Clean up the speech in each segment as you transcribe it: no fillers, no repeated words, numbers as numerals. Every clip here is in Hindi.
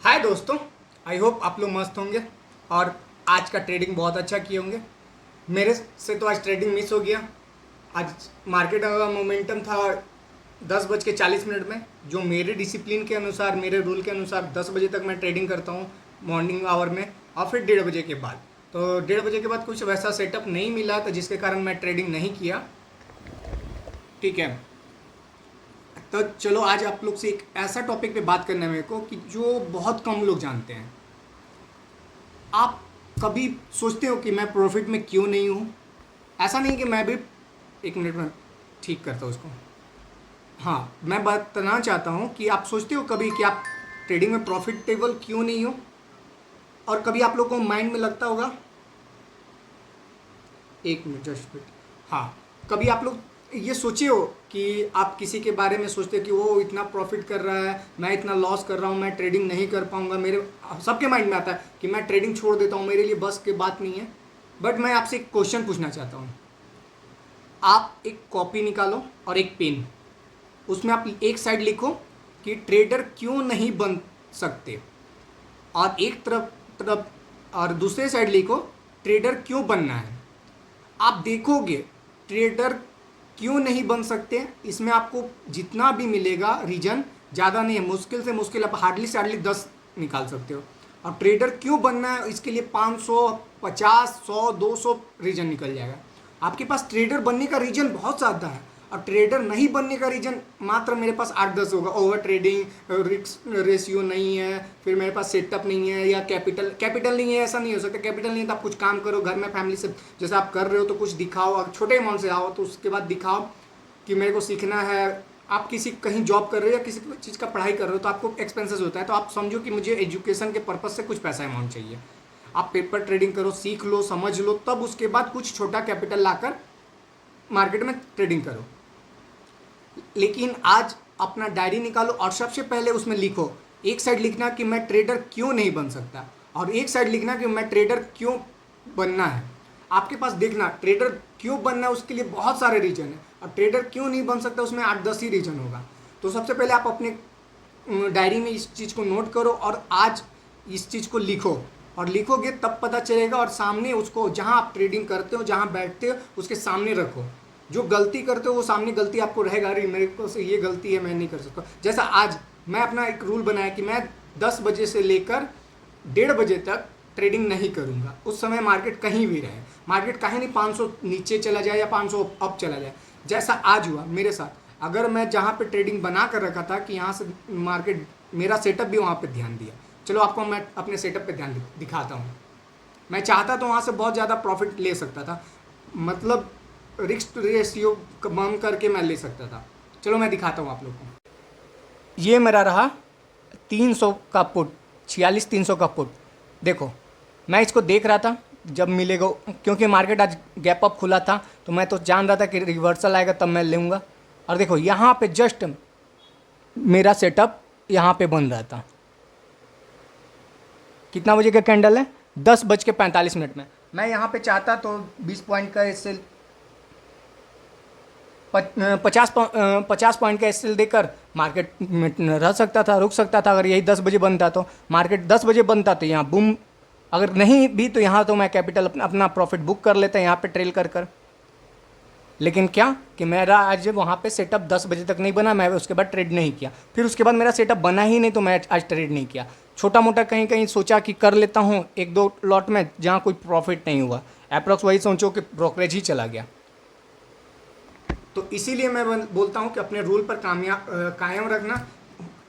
हाय दोस्तों, आई होप आप लोग मस्त होंगे और आज का ट्रेडिंग बहुत अच्छा किए होंगे। मेरे से तो आज ट्रेडिंग मिस हो गया। आज मार्केट का मोमेंटम था 10:40 में, जो मेरे डिसिप्लिन के अनुसार, मेरे रूल के अनुसार 10 बजे तक मैं ट्रेडिंग करता हूँ मॉर्निंग आवर में, और फिर 1:30 बजे के बाद। तो 1:30 बजे के बाद कुछ वैसा सेटअप नहीं मिला, तो जिसके कारण मैं ट्रेडिंग नहीं किया। ठीक है, तो चलो आज आप लोग से एक ऐसा टॉपिक पे बात करना है मेरे को कि जो बहुत कम लोग जानते हैं। आप कभी सोचते हो कि मैं प्रॉफिट में क्यों नहीं हूँ? ऐसा नहीं कि मैं भी, एक मिनट में ठीक करता हूँ उसको। हाँ, मैं बताना चाहता हूँ कि आप सोचते हो कभी कि आप ट्रेडिंग में प्रॉफिटेबल क्यों नहीं हो? और कभी आप लोग को माइंड में लगता होगा, एक मिनट जस्ट वेट। हाँ, कभी आप लोग ये सोचे हो कि आप किसी के बारे में सोचते हो कि वो इतना प्रॉफिट कर रहा है, मैं इतना लॉस कर रहा हूँ, मैं ट्रेडिंग नहीं कर पाऊँगा। मेरे सबके माइंड में आता है कि मैं ट्रेडिंग छोड़ देता हूँ, मेरे लिए बस की बात नहीं है। बट मैं आपसे एक क्वेश्चन पूछना चाहता हूँ। आप एक कॉपी निकालो और एक पेन, उसमें आप एक साइड लिखो कि ट्रेडर क्यों नहीं बन सकते, और एक तरफ तरफ और दूसरे साइड लिखो ट्रेडर क्यों बनना है। आप देखोगे ट्रेडर क्यों नहीं बन सकते, इसमें आपको जितना भी मिलेगा रीजन ज़्यादा नहीं है, मुश्किल से मुश्किल आप हार्डली से हार्डली 10 निकाल सकते हो। और ट्रेडर क्यों बनना है, इसके लिए 500, 50, 100, 200 रीजन निकल जाएगा। आपके पास ट्रेडर बनने का रीजन बहुत ज़्यादा है, और ट्रेडर नहीं बनने का रीजन मात्र मेरे पास 8-10 होगा। ओवर ट्रेडिंग, रिस्क रेशियो नहीं है, फिर मेरे पास सेटअप नहीं है, या कैपिटल नहीं है। ऐसा नहीं हो सकता, कैपिटल नहीं है तो आप कुछ काम करो घर में फैमिली से, जैसे आप कर रहे हो तो कुछ दिखाओ, और छोटे अमाउंट से आओ तो उसके बाद दिखाओ कि मेरे को सीखना है। आप किसी कहीं जॉब कर रहे हो या किसी चीज़ का पढ़ाई कर रहे हो तो आपको एक्सपेंसेस होता है, तो आप समझो कि मुझे एजुकेशन के पर्पज़ से कुछ पैसा अमाउंट चाहिए। आप पेपर ट्रेडिंग करो, सीख लो, समझ लो, तब उसके बाद कुछ छोटा कैपिटल लाकर मार्केट में ट्रेडिंग करो। लेकिन आज अपना डायरी निकालो और सबसे पहले उसमें लिखो, एक साइड लिखना कि मैं ट्रेडर क्यों नहीं बन सकता, और एक साइड लिखना कि मैं ट्रेडर क्यों बनना है। आपके पास देखना ट्रेडर क्यों बनना है, उसके लिए बहुत सारे रीजन है, और ट्रेडर क्यों नहीं बन सकता उसमें 8-10 ही रीजन होगा। तो सबसे पहले आप अपने डायरी में इस चीज़ को नोट करो और आज इस चीज़ को लिखो, और लिखोगे तब पता चलेगा। और सामने उसको, जहाँ आप ट्रेडिंग करते हो, जहाँ बैठते हो, उसके सामने रखो। जो गलती करते हो वो सामने गलती आपको रहेगा, अरे मेरे को से ये गलती है, मैं नहीं कर सकता। जैसा आज मैं अपना एक रूल बनाया कि मैं 10 बजे से लेकर 1:30 बजे तक ट्रेडिंग नहीं करूंगा। उस समय मार्केट कहीं भी रहे, मार्केट कहीं नहीं 500 नीचे चला जाए या 500 अप चला जाए, जैसा आज हुआ मेरे साथ। अगर मैं जहाँ पे ट्रेडिंग बना कर रखा था कि यहाँ से मार्केट, मेरा सेटअप भी वहाँ पे ध्यान दिया। चलो आपको मैं अपने सेटअप पे ध्यान दिखाता हूँ। मैं चाहता तो वहाँ से बहुत ज़्यादा प्रॉफिट ले सकता था, मतलब रिस्क रेशियो कम करके मैं ले सकता था। चलो मैं दिखाता हूँ आप लोग को। ये मेरा रहा 300 का पुट, 46-300 का पुट। देखो मैं इसको देख रहा था जब मिलेगा, क्योंकि मार्केट आज गैप अप खुला था, तो मैं तो जान रहा था कि रिवर्सल आएगा तब मैं लूँगा। और देखो यहाँ पे जस्ट मेरा सेटअप यहाँ पे बन रहा था। कितना बजे का कैंडल है? 10:45 में। मैं यहाँ पे चाहता तो 20 पॉइंट का एसएल, 50 पॉइंट का एसएल देकर मार्केट में रह सकता था, रुक सकता था। अगर यही 10 बजे बनता तो मार्केट 10 बजे बनता तो यहाँ बूम, अगर नहीं भी तो यहाँ तो मैं कैपिटल अपना प्रॉफिट बुक कर लेता यहाँ पे ट्रेल कर कर। लेकिन क्या कि मेरा आज वहाँ पे सेटअप 10 बजे तक नहीं बना, मैं उसके बाद ट्रेड नहीं किया। फिर उसके बाद मेरा सेटअप बना ही नहीं, तो मैं आज ट्रेड नहीं किया। छोटा मोटा कहीं कहीं सोचा कि कर लेता हूँ 1-2 लॉट में, जहाँ कोई प्रॉफिट नहीं हुआ। अप्रॉक्स वही सोचो कि ब्रोकरेज ही चला गया। तो इसीलिए मैं बोलता हूँ कि अपने रूल पर कायम रखना।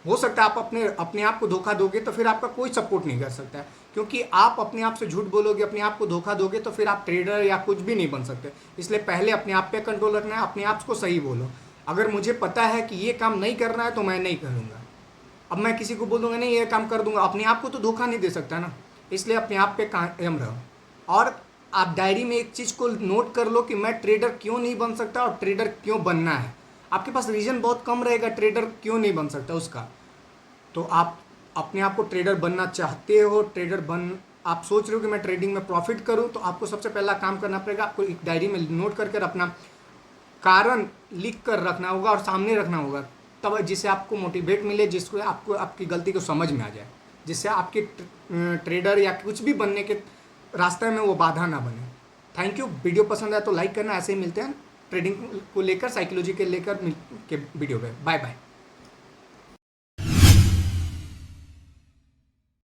हो सकता है आप अपने आप को धोखा दोगे तो फिर आपका कोई सपोर्ट नहीं कर सकता है, क्योंकि आप अपने आप से झूठ बोलोगे, अपने आप को धोखा दोगे तो फिर आप ट्रेडर या कुछ भी नहीं बन सकते। इसलिए पहले अपने आप पे कंट्रोल रखना है, अपने आप को सही बोलो। अगर मुझे पता है कि ये काम नहीं करना है तो मैं नहीं करूँगा। अब मैं किसी को बोल दूंगा नहीं ये काम कर दूंगा, अपने आप को तो धोखा नहीं दे सकता ना। इसलिए अपने आप पे कायम रहो, और आप डायरी में एक चीज़ को नोट कर लो कि मैं ट्रेडर क्यों नहीं बन सकता और ट्रेडर क्यों बनना है। आपके पास रीज़न बहुत कम रहेगा ट्रेडर क्यों नहीं बन सकता उसका। तो आप अपने आप को ट्रेडर बनना चाहते हो, आप सोच रहे हो कि मैं ट्रेडिंग में प्रॉफिट करूं, तो आपको सबसे पहला काम करना पड़ेगा, आपको एक डायरी में नोट कर अपना कारण लिख कर रखना होगा और सामने रखना होगा, तब जिससे आपको मोटिवेट मिले, जिसको आपको आपकी गलती को समझ में आ जाए। जिससे आपके ट्रेडर या कुछ भी बनने के रास्ते में वो बाधा ना बने। Thank you. वीडियो पसंद आया तो लाइक करना। ऐसे ही मिलते हैं ट्रेडिंग को लेकर, साइकोलॉजी के लेकर के वीडियो पे। Bye bye.